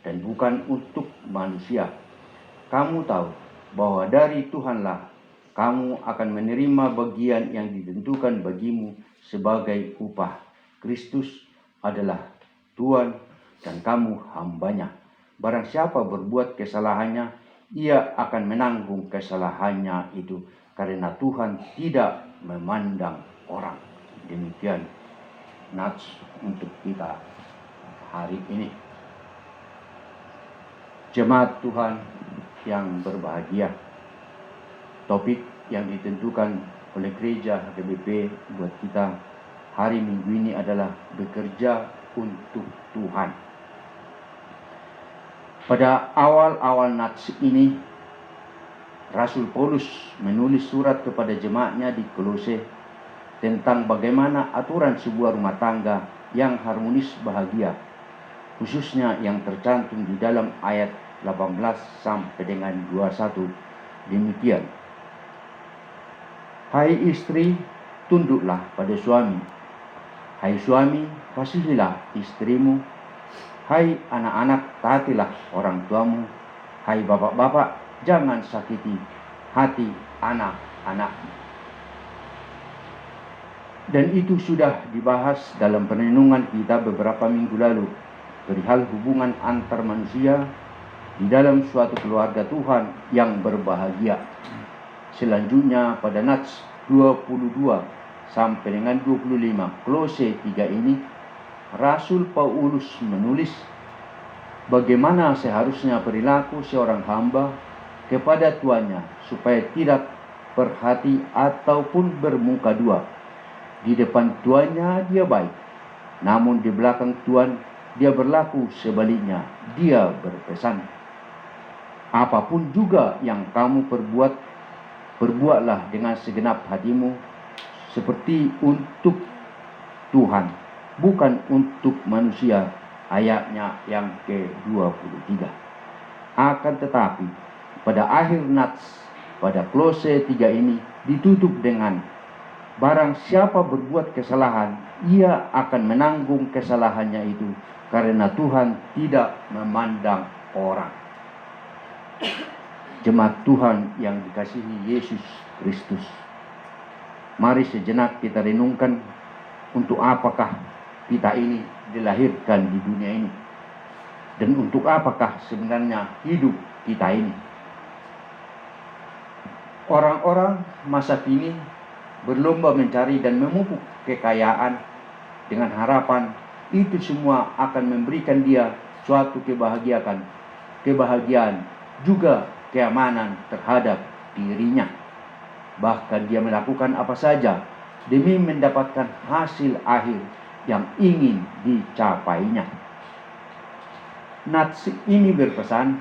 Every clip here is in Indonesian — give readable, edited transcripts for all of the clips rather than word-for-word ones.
dan bukan untuk manusia. Kamu tahu bahwa dari Tuhanlah kamu akan menerima bagian yang ditentukan bagimu sebagai upah. Kristus adalah Tuhan dan kamu hambanya. Barang siapa berbuat kesalahannya, ia akan menanggung kesalahannya itu, karena Tuhan tidak memandang orang. Demikian nats untuk kita hari ini. Jemaat Tuhan yang berbahagia, topik yang ditentukan oleh gereja HKBP buat kita hari Minggu ini adalah bekerja untuk Tuhan. Pada awal-awal nats ini, Rasul Paulus menulis surat kepada jemaatnya di Kolose tentang bagaimana aturan sebuah rumah tangga yang harmonis bahagia, khususnya yang tercantum di dalam ayat 18 sampai dengan 21. Demikian, hai istri, tunduklah pada suami. Hai suami, kasihilah istrimu. Hai anak-anak, taatilah orang tuamu. Hai bapak-bapak, jangan sakiti hati anak-anakmu. Dan itu sudah dibahas dalam perenungan kita beberapa minggu lalu, perihal hubungan antar manusia di dalam suatu keluarga Tuhan yang berbahagia. Selanjutnya pada nats 22 sampai dengan 25 Kolose 3 ini, Rasul Paulus menulis bagaimana seharusnya perilaku seorang hamba kepada tuannya supaya tidak berhati ataupun bermuka dua. Di depan tuannya dia baik, namun di belakang tuan dia berlaku sebaliknya. Dia berpesan, apapun juga yang kamu perbuat, perbuatlah dengan segenap hatimu seperti untuk Tuhan, bukan untuk manusia. Ayatnya yang ke-23. Akan tetapi pada akhir nats pada Kolose 3 ini ditutup dengan, barang siapa berbuat kesalahan, ia akan menanggung kesalahannya itu, karena Tuhan tidak memandang orang. Jemaat Tuhan yang dikasihi Yesus Kristus, mari sejenak kita renungkan untuk apakah kita ini dilahirkan di dunia ini, dan untuk apakah sebenarnya hidup kita ini. Orang-orang masa kini berlomba mencari dan memupuk kekayaan dengan harapan itu semua akan memberikan dia suatu kebahagiaan, juga keamanan terhadap dirinya. Bahkan dia melakukan apa saja demi mendapatkan hasil akhir yang ingin dicapainya. Nats ini berpesan,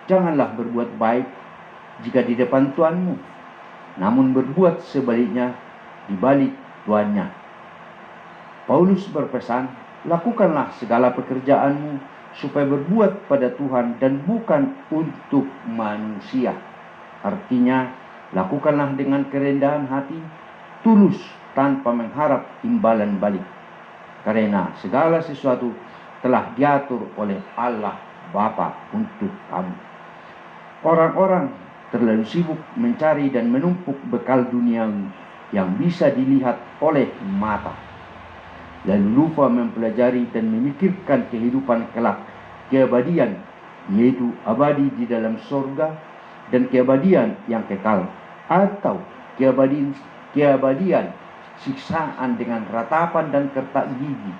janganlah berbuat baik jika di depan tuanmu, namun berbuat sebaliknya di balik tuannya. Paulus berpesan, lakukanlah segala pekerjaanmu supaya berbuat pada Tuhan dan bukan untuk manusia. Artinya, lakukanlah dengan kerendahan hati, tulus tanpa mengharap imbalan balik, karena segala sesuatu telah diatur oleh Allah Bapa untuk kamu. Orang-orang terlalu sibuk mencari dan menumpuk bekal duniawi yang bisa dilihat oleh mata, lalu lupa mempelajari dan memikirkan kehidupan kelak, keabadian, yaitu abadi di dalam surga dan keabadian yang kekal, atau keabadian siksaan dengan ratapan dan kertak gigi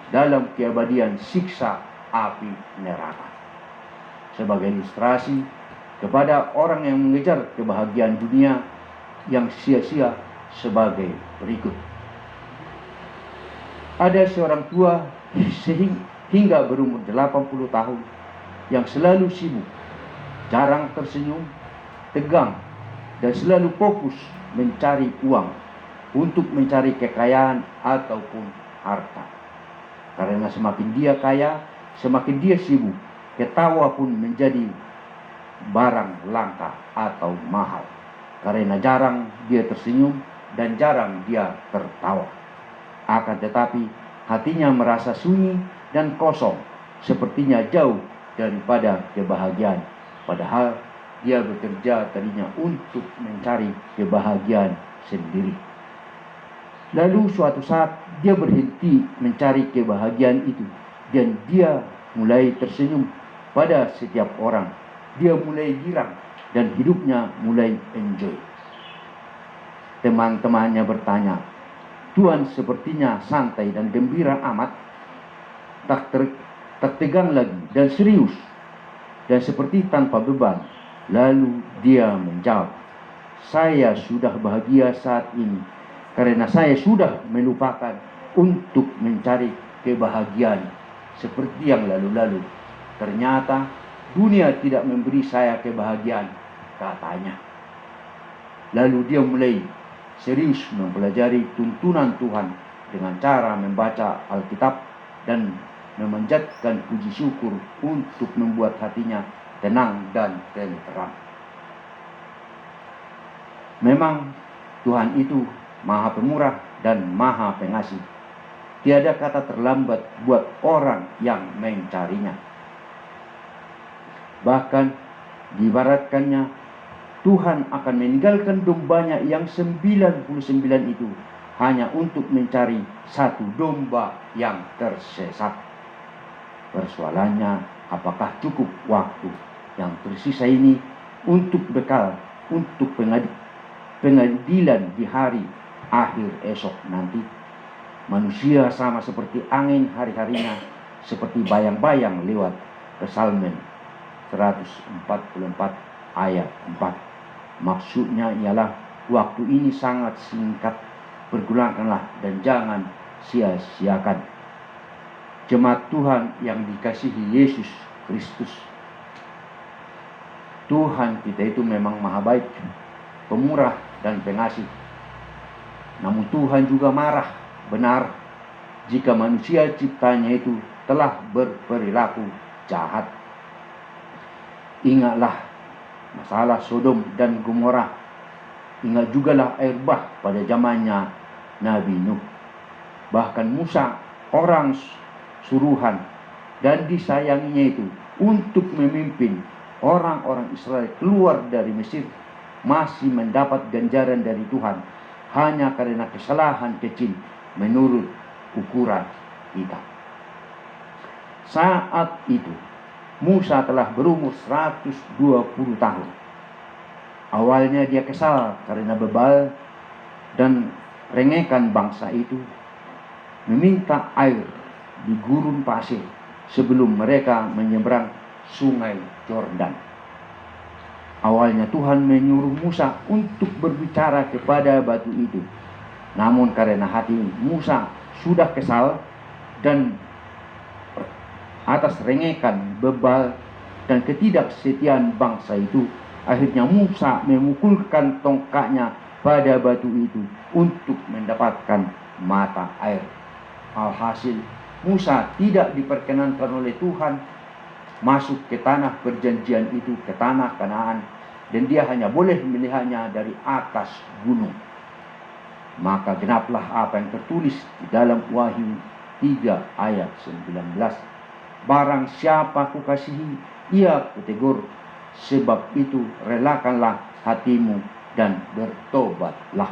dalam keabadian siksa api neraka. Sebagai ilustrasi kepada orang yang mengejar kebahagiaan dunia yang sia-sia sebagai berikut. Ada seorang tua hingga berumur 80 tahun yang selalu sibuk, jarang tersenyum, tegang, dan selalu fokus mencari uang untuk mencari kekayaan ataupun harta. Karena semakin dia kaya, semakin dia sibuk, ketawa pun menjadi barang langka atau mahal, karena jarang dia tersenyum dan jarang dia tertawa. Akan tetapi hatinya merasa sunyi dan kosong, sepertinya jauh daripada kebahagiaan. Padahal dia bekerja tadinya untuk mencari kebahagiaan sendiri. Lalu suatu saat dia berhenti mencari kebahagiaan itu dan dia mulai tersenyum pada setiap orang. Dia mulai girang dan hidupnya mulai enjoy. Teman-temannya bertanya, "Tuhan sepertinya santai dan gembira amat, tak tegang lagi dan serius, dan seperti tanpa beban." Lalu dia menjawab, "Saya sudah bahagia saat ini karena saya sudah melupakan untuk mencari kebahagiaan seperti yang lalu-lalu. Ternyata dunia tidak memberi saya kebahagiaan," katanya. Lalu dia mulai serius mempelajari tuntunan Tuhan dengan cara membaca Alkitab dan memanjatkan puji syukur untuk membuat hatinya tenang dan tentram. Memang Tuhan itu Maha Pemurah dan Maha Pengasih. Tiada kata terlambat buat orang yang mencarinya. Bahkan diibaratkannya Tuhan akan meninggalkan dombanya yang 99 itu hanya untuk mencari satu domba yang tersesat. Persoalannya, apakah cukup waktu yang tersisa ini untuk bekal untuk pengadilan di hari akhir esok nanti? Manusia sama seperti angin hari-harinya, seperti bayang-bayang lewat Psalmen 144 ayat 4. Maksudnya ialah waktu ini sangat singkat, pergunakanlah dan jangan sia-siakan. Jemaat Tuhan yang dikasihi Yesus Kristus, Tuhan kita itu memang maha baik, pemurah dan pengasih. Namun Tuhan juga marah benar jika manusia ciptanya itu telah berperilaku jahat. Ingatlah masalah Sodom dan Gomora. Ingat jugalah air bah pada zamannya Nabi Nuh. Bahkan Musa, orang suruhan dan disayanginya itu untuk memimpin orang-orang Israel keluar dari Mesir, masih mendapat ganjaran dari Tuhan hanya karena kesalahan kecil menurut ukuran kita. Saat itu Musa telah berumur 120 tahun. Awalnya dia kesal karena bebal dan rengekan bangsa itu meminta air di gurun pasir sebelum mereka menyeberang sungai Yordan. Awalnya Tuhan menyuruh Musa untuk berbicara kepada batu itu. Namun karena hati Musa sudah kesal dan atas rengekan bebal dan ketidaksetiaan bangsa itu, akhirnya Musa memukulkan tongkatnya pada batu itu untuk mendapatkan mata air. Alhasil Musa tidak diperkenankan oleh Tuhan masuk ke tanah perjanjian itu, ke tanah Kanaan, dan dia hanya boleh melihatnya dari atas gunung. Maka genaplah apa yang tertulis di dalam Wahyu 3 ayat 19. Barang siapa kukasihi, ia kutegur, sebab itu relakanlah hatimu dan bertobatlah.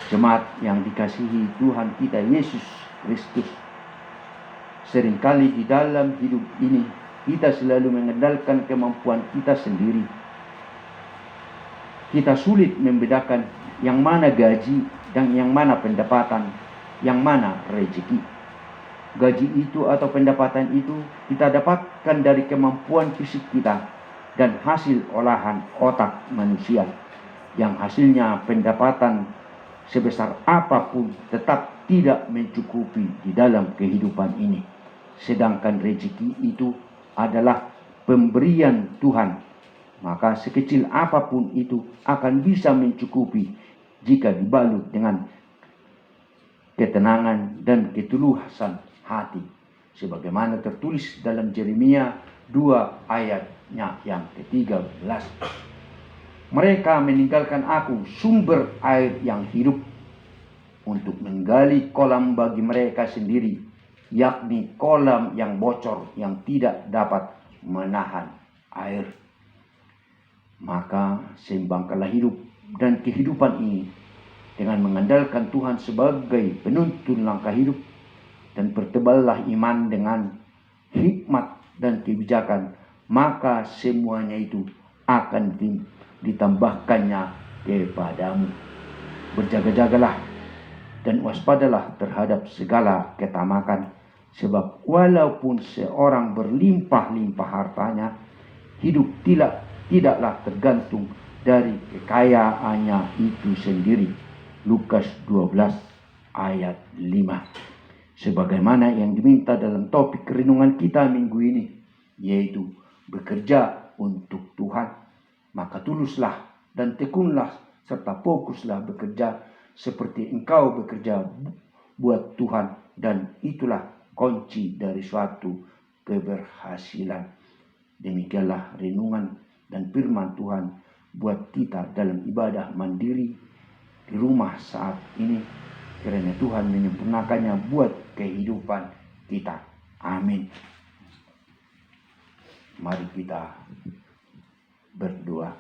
Jemaat yang dikasihi Tuhan kita Yesus Kristus, seringkali di dalam hidup ini kita selalu mengandalkan kemampuan kita sendiri. Kita sulit membedakan yang mana gaji dan yang mana pendapatan, yang mana rezeki. Gaji itu atau pendapatan itu kita dapatkan dari kemampuan fisik kita dan hasil olahan otak manusia, yang hasilnya pendapatan sebesar apapun tetap tidak mencukupi di dalam kehidupan ini. Sedangkan rezeki itu adalah pemberian Tuhan, maka sekecil apapun itu akan bisa mencukupi jika dibalut dengan ketenangan dan ketulusan hati, sebagaimana tertulis dalam Yeremia 2 ayatnya yang ke-13. Mereka meninggalkan aku, sumber air yang hidup, untuk menggali kolam bagi mereka sendiri yakni kolam yang bocor yang tidak dapat menahan air. Maka seimbangkanlah hidup dan kehidupan ini dengan mengandalkan Tuhan sebagai penuntun langkah hidup, dan perteballah iman dengan hikmat dan kebijakan, maka semuanya itu akan ditambahkannya kepadamu. Berjaga-jagalah dan waspadalah terhadap segala ketamakan, sebab walaupun seorang berlimpah-limpah hartanya, hidup tidaklah tergantung dari kekayaannya itu sendiri. Lukas 12 ayat 5. Sebagaimana yang diminta dalam topik renungan kita minggu ini, yaitu bekerja untuk Tuhan. Maka tuluslah dan tekunlah serta fokuslah bekerja seperti engkau bekerja buat Tuhan, dan itulah kunci dari suatu keberhasilan. Demikianlah renungan dan firman Tuhan buat kita dalam ibadah mandiri di rumah saat ini, kiranya Tuhan menyempurnakannya buat kehidupan kita. Amin. Mari kita berdoa.